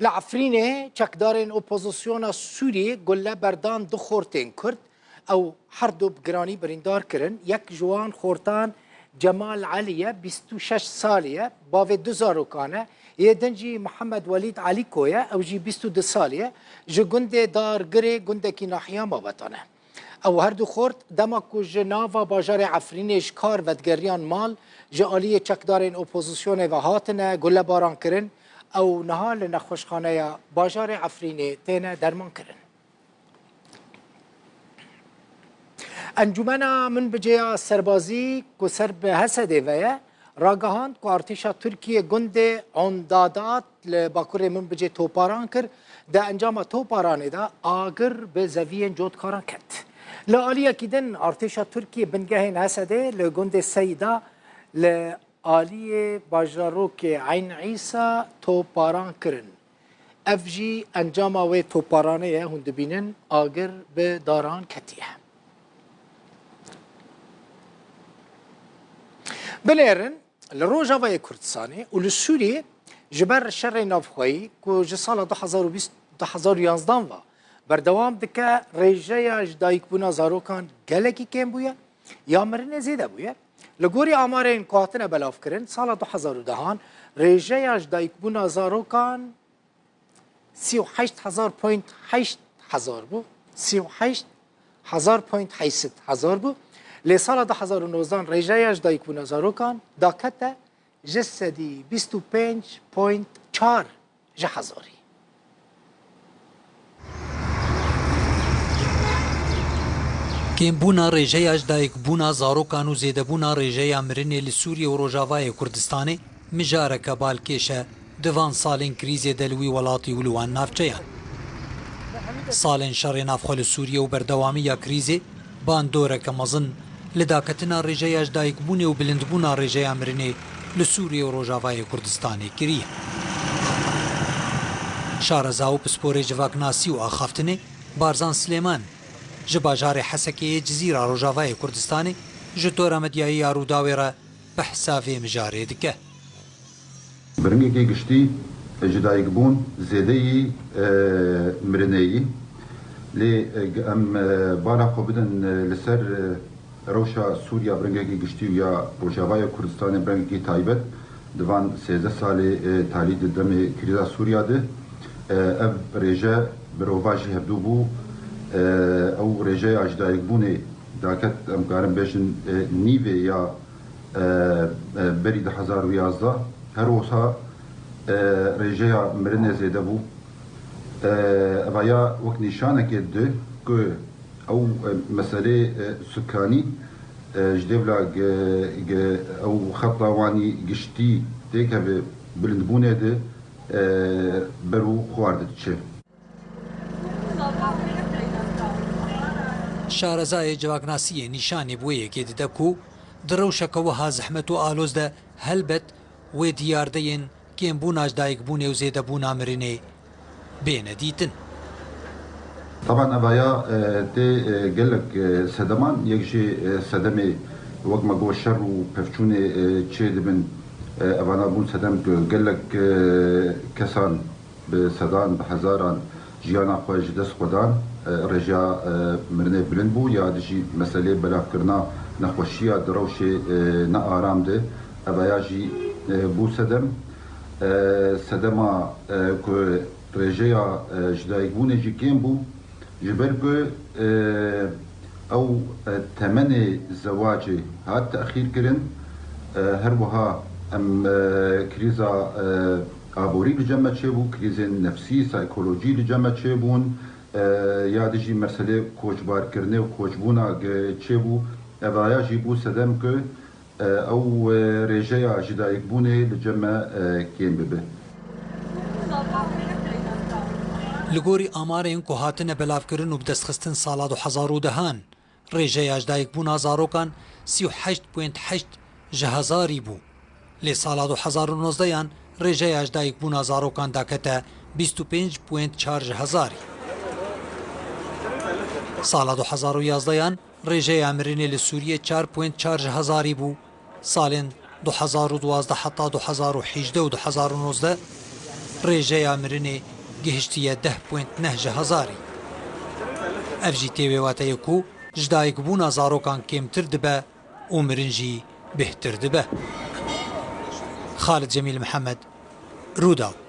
لعفرینه چکدارین اپوزیسیون سوریه گله بردان دو خورتین کرد او هر دو بگرانی بریندار کرن. یک جوان خورتان جمال علیه 26 سالیه باوی 2000 یه دنجی محمد ولید علی کویه او جی 22 سالیه جو گنده دارگره گنده کی ناحیه ما بطانه او هر دو خورد دما کو جناوا باجار عفرینش کار ودگریان مال جالی چکدارین اپوزیسیون و هاتنه گله باران کرن او نهال نخوشخانه باجار عفرینه تینه درمان کرن. انجمنا من بجیا سربازی کو سرب حسده ویا راگهاند کو ارتشا ترکیه گنده عندادات لباکور من بجی توپاران کر ده انجام توپارانه ده آگر به زوین جودکاران کرد. لآلیا کدن ارتشا ترکیه بنگهین حسده لگنده سیدا لآلی باجاروک عین عیسا توپاران کرن. افجی انجام و توپارانه هند بینن آگر به داران کتیه. بليرن لروجاوای کردستانی و لسوریه جبر شر نافخویی که جسال 2020 2011 و بردوام دکه ریجه جدایک بونا زاروکان گلکی کم بویا یا مرن زیده بویا لگوری آمارین قاتن بلاف کرن سال 2010 ریجه جدایک بونا زاروکان 38,800 بو 38,800 بو لسال 2019 ریجه جدایک بونا زاروکان داکته جسدی 25.4 جهازاری. کمبونا ریجه اجدایک بونا زاروکان و زیده بونا ریجه مرنی لسوریه و روجاوای کردستانی مجاره کبال کشه دوان سالین کریزی دلوی ولاتی ولوان نافچهان. سالین شر نافخال سوریه و بردوامی یا کریزی باندوره کمازن لداکتنا ریجه اجدایک بونی و بلندبونا ریجه مرنی لسوریه و روجاوای کردستانی کریه. شارزاو پسپور جواک ناسی و آخافتنه بارزان سلیمان جباجار حسکی جزیره روجاوای کردستانی جتور مدیایی آروداوی را به حساب مجاره دکه. برنگی که گشتی جدایک بون زیدهی مرنهی لی ام بالا خوبیدن لسر روشا سوریا برنگی گشتی یا روجاوای کردستان برنگی تایبت دوان 13 سال تالید دم کریزا سوریا ده اف ریجه برواجی هبدو بو او ریجه اجدایک بونه داکت امکارم بیشن نیوه یا بری 2011 هر وصا ریجه مرنه زیده بو اویا وقت نشانه که ده که او مسئله سکانی جدولا او خطوانی گشتی دیگه به بلندبونه ده برو خوارد چه شارزای جواکناسی نشانی بویه که دیده کو دروشک و ها زحمت و آلوز ده هلبت و دیاردین که بون اجدایک بونه و زیده بون آمرینه بینه دیتن. طبعا اویا تی گلک صدمان یکجی صدمه وقت ما گو شر و پفچونه چه دبن اوانا بون صدم گلک کسان به صدان به هزاران جیانا خواهش دست خودان رجا مرنه بلند بو یا دجی مسئله بلاف کرنا نخوشی دروش نه آرام ده اویا جی بو صدما که رجا جدایک بونه جی کم بو جبر که او تمن زواج هات تأخیر کرن هر وها ام کریزا آبوری لجمع چه بو کریز نفسی سایکولوژی لجمع چه بون یا دیجی مسئله کوچبار کرنه و کوچبونا چه بو اویا جی بو صدم که او ریجه جدایک بونه لجمع کیم ببه لگوری آمارین که هاتن بلاف کرن و بدستخستن سالا 2010 ریجه اجدایک بونا زاروکان 38.8 جهازاری بو لی سالا 2019 ریجه اجدایک بونا زاروکان داکته 25.4 جهازاری سالا 2011 ریجه امرینی لسوریه 4.4 جهازاری بو سالین 2012 حتی 2018 و 2019 ڕێژەیە مرنێ گەهشتیە 10.9 هەزاری. ئەف ژی تێوێواتەیەک و ژدایکبوونا زارۆکان کێمتر دبە و مرنجی بهتر دبە. خالد جەمیل محەممەد، ڕووداو.